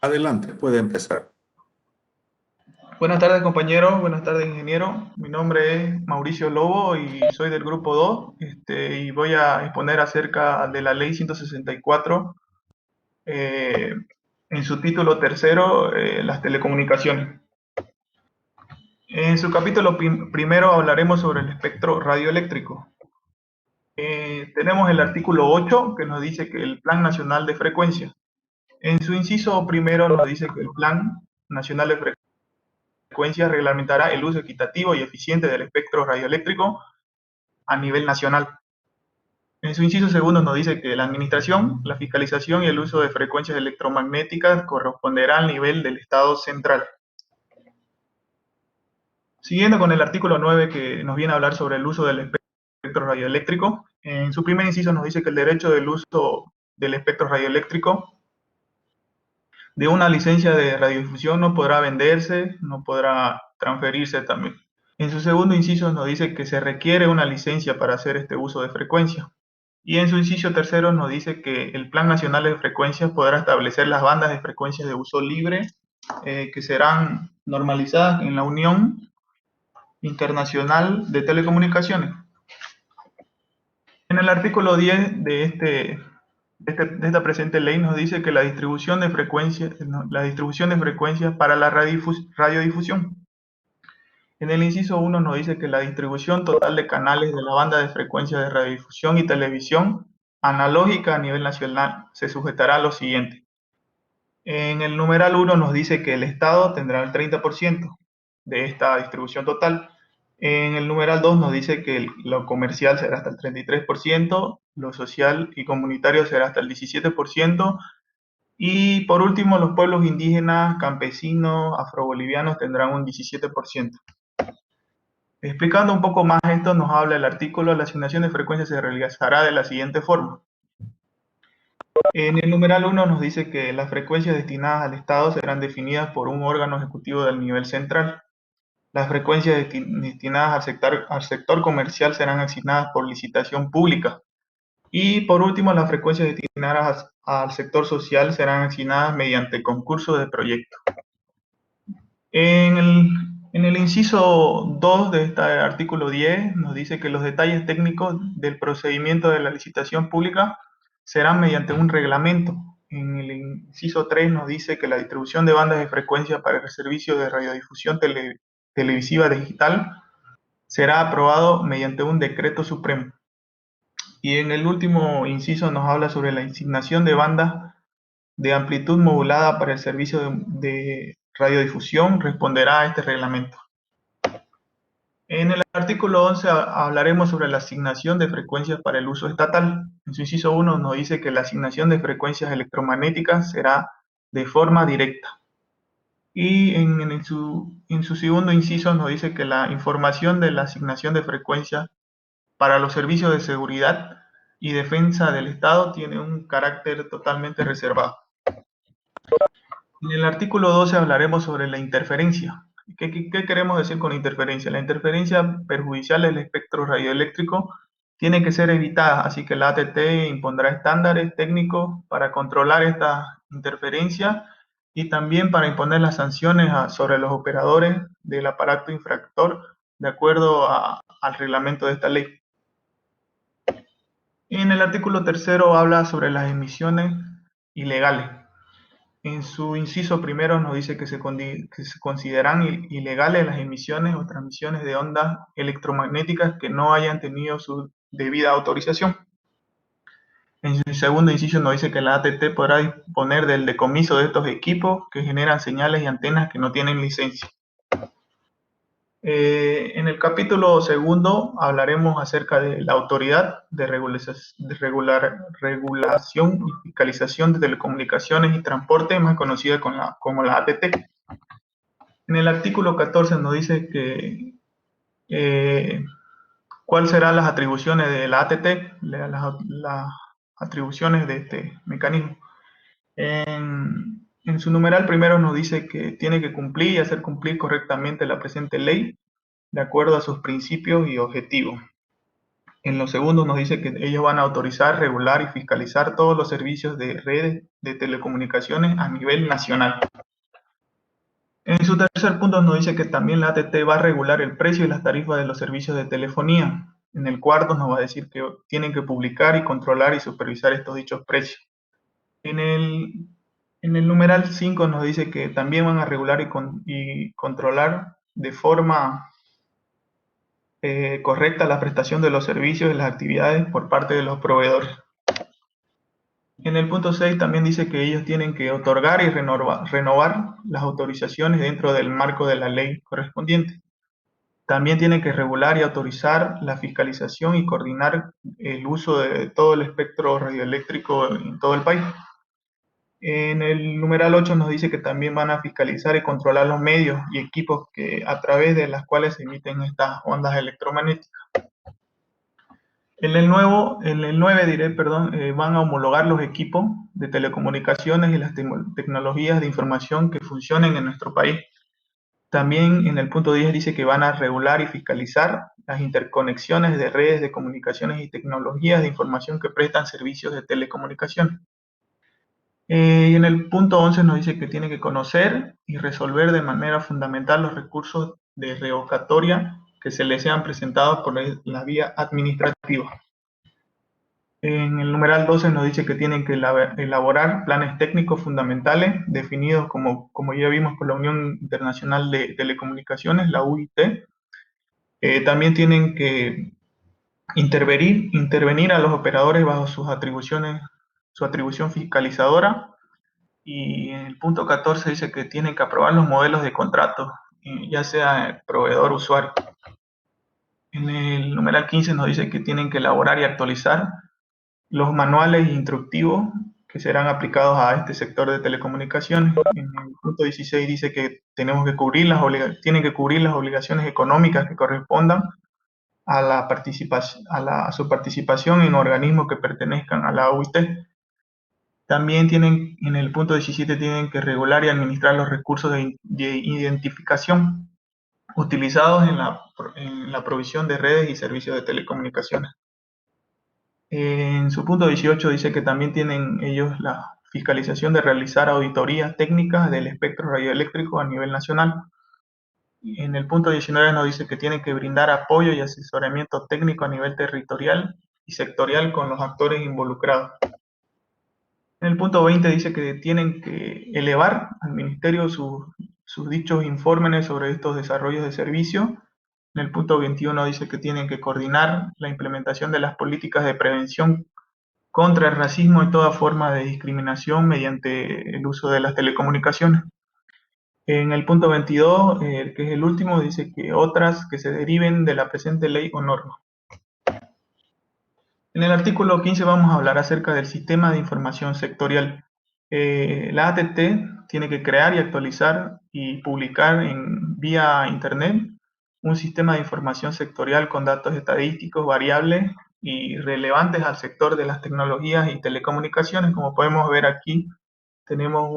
Adelante, puede empezar. Buenas tardes, compañero. Buenas tardes, ingeniero. Mi nombre es Mauricio Lobo y soy del grupo 2, y voy a exponer acerca de la ley 164, eh, en su título tercero, las telecomunicaciones. En su capítulo primero hablaremos sobre el espectro radioeléctrico. Tenemos el artículo 8 que nos dice que el Plan Nacional de Frecuencia. En su inciso primero nos dice que el Plan Nacional de Frecuencia reglamentará el uso equitativo y eficiente del espectro radioeléctrico a nivel nacional. En su inciso segundo nos dice que la administración, la fiscalización y el uso de frecuencias electromagnéticas corresponderá al nivel del Estado central. Siguiendo con el artículo 9 que nos viene a hablar sobre el uso del espectro radioeléctrico, en su primer inciso nos dice que el derecho del uso del espectro radioeléctrico de una licencia de radiodifusión no podrá venderse, no podrá transferirse también. En su segundo inciso nos dice que se requiere una licencia para hacer este uso de frecuencia. Y en su inciso tercero nos dice que el Plan Nacional de Frecuencias podrá establecer las bandas de frecuencias de uso libre, que serán normalizadas en la Unión Internacional de Telecomunicaciones. En el artículo 10 de esta presente ley nos dice que la distribución de frecuencias, para la radiodifusión. En el inciso 1 nos dice que la distribución total de canales de la banda de frecuencias de radiodifusión y televisión analógica a nivel nacional se sujetará a lo siguiente. En el numeral 1 nos dice que el Estado tendrá el 30% de esta distribución total. En el numeral 2 nos dice que lo comercial será hasta el 33%, lo social y comunitario será hasta el 17%, y por último los pueblos indígenas, campesinos, afrobolivianos tendrán un 17%. Explicando un poco más esto, nos habla el artículo: la asignación de frecuencias se realizará de la siguiente forma. En el numeral 1 nos dice que las frecuencias destinadas al Estado serán definidas por un órgano ejecutivo del nivel central. Las frecuencias destinadas al sector comercial serán asignadas por licitación pública. Y por último, las frecuencias destinadas al sector social serán asignadas mediante concurso de proyecto. En el inciso 2 de este artículo 10 nos dice que los detalles técnicos del procedimiento de la licitación pública serán mediante un reglamento. En el inciso 3 nos dice que la distribución de bandas de frecuencia para el servicio de radiodifusión televisiva digital será aprobado mediante un decreto supremo. Y en el último inciso nos habla sobre la asignación de bandas de amplitud modulada para el servicio de radiodifusión, responderá a este reglamento. En el artículo 11 hablaremos sobre la asignación de frecuencias para el uso estatal. En su inciso 1 nos dice que la asignación de frecuencias electromagnéticas será de forma directa. Y en su segundo inciso nos dice que la información de la asignación de frecuencias para los servicios de seguridad y defensa del Estado tiene un carácter totalmente reservado. En el artículo 12 hablaremos sobre la interferencia. ¿Qué queremos decir con interferencia? La interferencia perjudicial del espectro radioeléctrico tiene que ser evitada, así que la ATT impondrá estándares técnicos para controlar esta interferencia y también para imponer las sanciones sobre los operadores del aparato infractor de acuerdo al reglamento de esta ley. En el artículo tercero habla sobre las emisiones ilegales. En su inciso primero nos dice que se consideran ilegales las emisiones o transmisiones de ondas electromagnéticas que no hayan tenido su debida autorización. En su segundo inciso nos dice que la ATT podrá disponer del decomiso de estos equipos que generan señales y antenas que no tienen licencia. En el capítulo segundo hablaremos acerca de la Autoridad de Regulación y Fiscalización de Telecomunicaciones y Transporte, más conocida como la ATT. En el artículo 14 nos dice que cuáles serán las atribuciones de la ATT, las atribuciones de este mecanismo. En su numeral primero nos dice que tiene que cumplir y hacer cumplir correctamente la presente ley de acuerdo a sus principios y objetivos. En los segundos nos dice que ellos van a autorizar, regular y fiscalizar todos los servicios de redes de telecomunicaciones a nivel nacional. En su tercer punto nos dice que también la ATT va a regular el precio y las tarifas de los servicios de telefonía. En el cuarto nos va a decir que tienen que publicar y controlar y supervisar estos dichos precios. En el numeral 5 nos dice que también van a regular y controlar de forma correcta la prestación de los servicios y las actividades por parte de los proveedores. En el punto 6 también dice que ellos tienen que otorgar y renovar las autorizaciones dentro del marco de la ley correspondiente. También tienen que regular y autorizar la fiscalización y coordinar el uso de todo el espectro radioeléctrico en todo el país. En el numeral 8 nos dice que también van a fiscalizar y controlar los medios y equipos a través de las cuales se emiten estas ondas electromagnéticas. En el 9 diré, perdón, van a homologar los equipos de telecomunicaciones y las tecnologías de información que funcionen en nuestro país. También en el punto 10 dice que van a regular y fiscalizar las interconexiones de redes de comunicaciones y tecnologías de información que prestan servicios de telecomunicaciones. Y en el punto 11 nos dice que tiene que conocer y resolver de manera fundamental los recursos de revocatoria que se les sean presentados por la vía administrativa. En el numeral 12 nos dice que tienen que elaborar planes técnicos fundamentales definidos como ya vimos por la Unión Internacional de Telecomunicaciones, la UIT. También tienen que intervenir a los operadores bajo sus atribuciones, su atribución fiscalizadora. Y en el punto 14 dice que tienen que aprobar los modelos de contrato, ya sea proveedor-usuario. En el numeral 15 nos dice que tienen que elaborar y actualizar los manuales instructivos que serán aplicados a este sector de telecomunicaciones. En el punto 16 dice que tienen que cubrir las obligaciones económicas que correspondan a su participación en organismos que pertenezcan a la OIT. También en el punto 17 tienen que regular y administrar los recursos de identificación utilizados en la provisión de redes y servicios de telecomunicaciones. En su punto 18 dice que también tienen ellos la fiscalización de realizar auditorías técnicas del espectro radioeléctrico a nivel nacional. En el punto 19 nos dice que tienen que brindar apoyo y asesoramiento técnico a nivel territorial y sectorial con los actores involucrados. En el punto 20 dice que tienen que elevar al ministerio sus dichos informes sobre estos desarrollos de servicio. En el punto 21 dice que tienen que coordinar la implementación de las políticas de prevención contra el racismo y toda forma de discriminación mediante el uso de las telecomunicaciones. En el punto 22, que es el último, dice que otras que se deriven de la presente ley o norma. En el artículo 15 vamos a hablar acerca del sistema de información sectorial. La ATT tiene que crear y actualizar y publicar vía Internet un sistema de información sectorial con datos estadísticos variables y relevantes al sector de las tecnologías y telecomunicaciones. Como podemos ver aquí, tenemos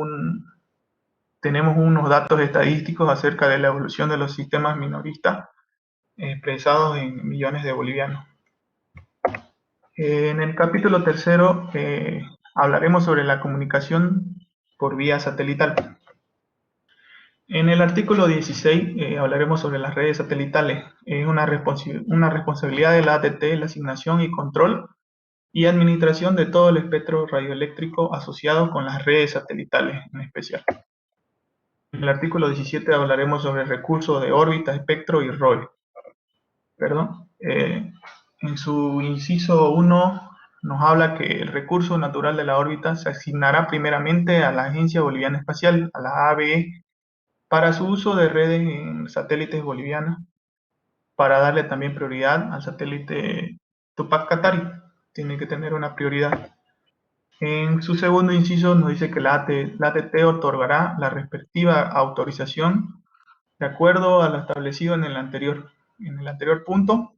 unos datos estadísticos acerca de la evolución de los sistemas minoristas expresados en millones de bolivianos. En el capítulo tercero hablaremos sobre la comunicación por vía satelital. En el artículo 16 hablaremos sobre las redes satelitales. Es una responsabilidad de la ATT la asignación y control y administración de todo el espectro radioeléctrico asociado con las redes satelitales en especial. En el artículo 17 hablaremos sobre recursos de órbita, espectro y ROE. En su inciso 1 nos habla que el recurso natural de la órbita se asignará primeramente a la Agencia Boliviana Espacial, a la ABE, para su uso de redes en satélites bolivianos, para darle también prioridad al satélite Tupac Katari. Tiene que tener una prioridad. En su segundo inciso nos dice que la ATT otorgará la respectiva autorización de acuerdo a lo establecido en el anterior punto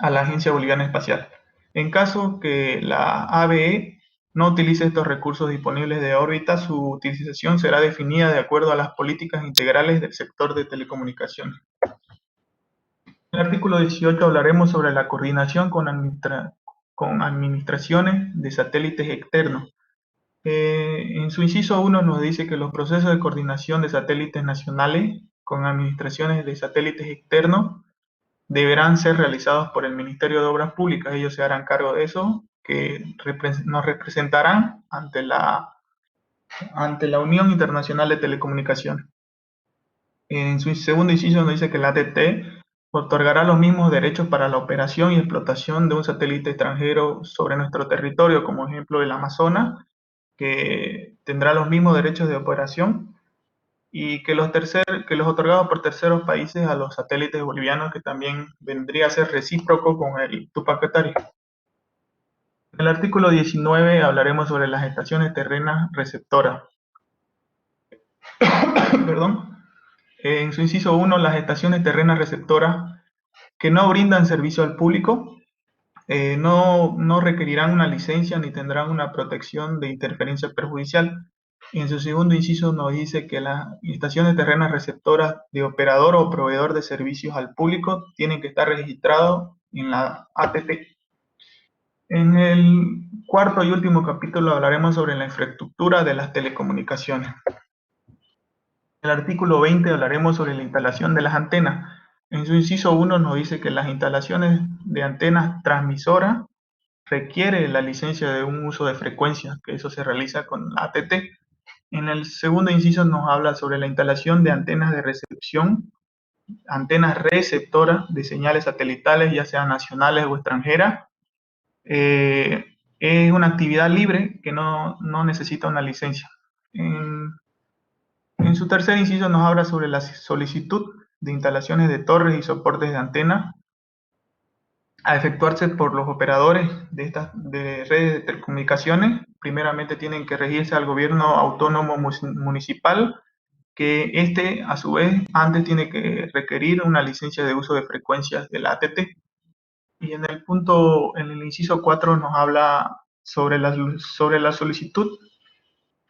a la Agencia Boliviana Espacial. En caso que la ABE no utilice estos recursos disponibles de órbita, su utilización será definida de acuerdo a las políticas integrales del sector de telecomunicaciones. En el artículo 18 hablaremos sobre la coordinación con administraciones de satélites externos. En su inciso 1 nos dice que los procesos de coordinación de satélites nacionales con administraciones de satélites externos deberán ser realizados por el Ministerio de Obras Públicas. Ellos se harán cargo de eso, que nos representarán ante la Unión Internacional de Telecomunicaciones. En su segundo inciso nos dice que la ATT otorgará los mismos derechos para la operación y explotación de un satélite extranjero sobre nuestro territorio, como ejemplo el Amazonas, que tendrá los mismos derechos de operación, y que los otorgados por terceros países a los satélites bolivianos, que también vendría a ser recíproco con el Tupac Katari. En el artículo 19 hablaremos sobre las estaciones terrenas receptoras. Perdón. En su inciso 1, las estaciones terrenas receptoras que no brindan servicio al público no requerirán una licencia ni tendrán una protección de interferencia perjudicial. En su segundo inciso nos dice que las estaciones terrenas receptoras de operador o proveedor de servicios al público tienen que estar registrados en la ATT. En el cuarto y último capítulo hablaremos sobre la infraestructura de las telecomunicaciones. En el artículo 20 hablaremos sobre la instalación de las antenas. En su inciso 1 nos dice que las instalaciones de antenas transmisoras requiere la licencia de un uso de frecuencia, que eso se realiza con la ATT. En el segundo inciso nos habla sobre la instalación de antenas de recepción, antenas receptoras de señales satelitales, ya sean nacionales o extranjeras. Es una actividad libre que no necesita una licencia. En su tercer inciso nos habla sobre la solicitud de instalaciones de torres y soportes de antena a efectuarse por los operadores de redes de telecomunicaciones. Primeramente tienen que regirse al gobierno autónomo municipal, que a su vez antes tiene que requerir una licencia de uso de frecuencias de la ATT. Y en el inciso 4 nos habla sobre la solicitud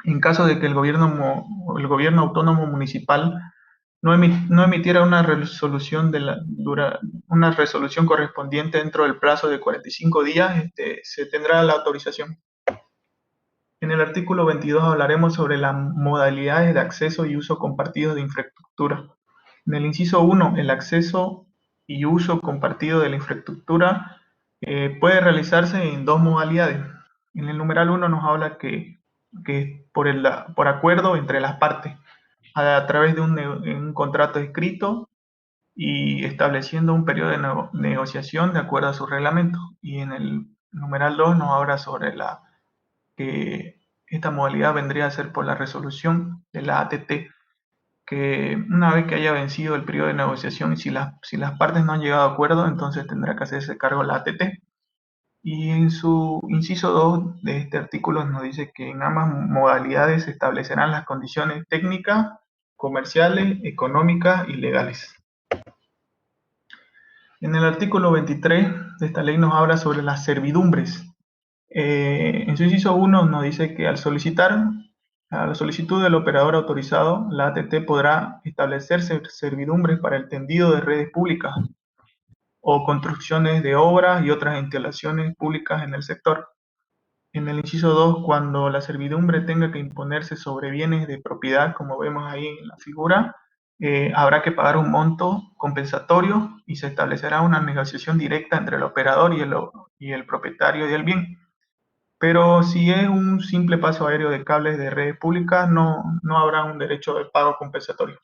en caso de que el gobierno autónomo municipal no emitiera una resolución correspondiente dentro del plazo de 45 días, se tendrá la autorización. En el artículo 22 hablaremos sobre las modalidades de acceso y uso compartido de infraestructura. En el inciso 1, el acceso y uso compartido de la infraestructura puede realizarse en dos modalidades. En el numeral 1 nos habla que por acuerdo entre las partes, a través de un contrato escrito y estableciendo un periodo de negociación de acuerdo a su reglamento. Y en el numeral 2 nos habla sobre que esta modalidad vendría a ser por la resolución de la ATT, que una vez que haya vencido el periodo de negociación y si las partes no han llegado a acuerdo, entonces tendrá que hacerse cargo la ATT. Y en su inciso 2 de este artículo nos dice que en ambas modalidades se establecerán las condiciones técnicas, comerciales, económicas y legales. En el artículo 23 de esta ley nos habla sobre las servidumbres. En su inciso 1 nos dice que al solicitar a la solicitud del operador autorizado, la ATT podrá establecer servidumbres para el tendido de redes públicas o construcciones de obras y otras instalaciones públicas en el sector. En el inciso 2, cuando la servidumbre tenga que imponerse sobre bienes de propiedad, como vemos ahí en la figura, habrá que pagar un monto compensatorio y se establecerá una negociación directa entre el operador y el propietario del bien. Pero si es un simple paso aéreo de cables de redes públicas, no habrá un derecho de pago compensatorio.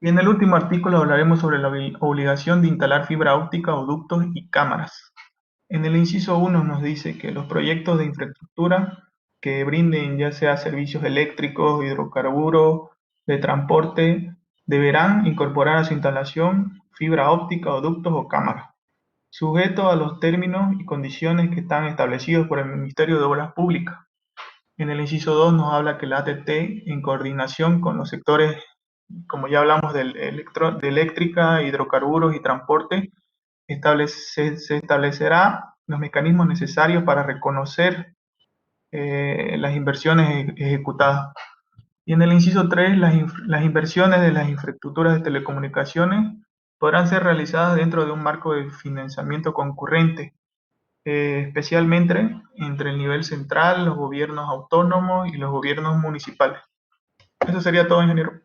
Y en el último artículo hablaremos sobre la obligación de instalar fibra óptica o ductos y cámaras. En el inciso 1 nos dice que los proyectos de infraestructura que brinden ya sea servicios eléctricos, hidrocarburos, de transporte, deberán incorporar a su instalación fibra óptica o ductos o cámaras, sujeto a los términos y condiciones que están establecidos por el Ministerio de Obras Públicas. En el inciso 2 nos habla que la ATT, en coordinación con los sectores, como ya hablamos, de eléctrica, hidrocarburos y transporte, se establecerá los mecanismos necesarios para reconocer las inversiones ejecutadas. Y en el inciso 3, las inversiones de las infraestructuras de telecomunicaciones podrán ser realizadas dentro de un marco de financiamiento concurrente, especialmente entre el nivel central, los gobiernos autónomos y los gobiernos municipales. Eso sería todo, ingeniero.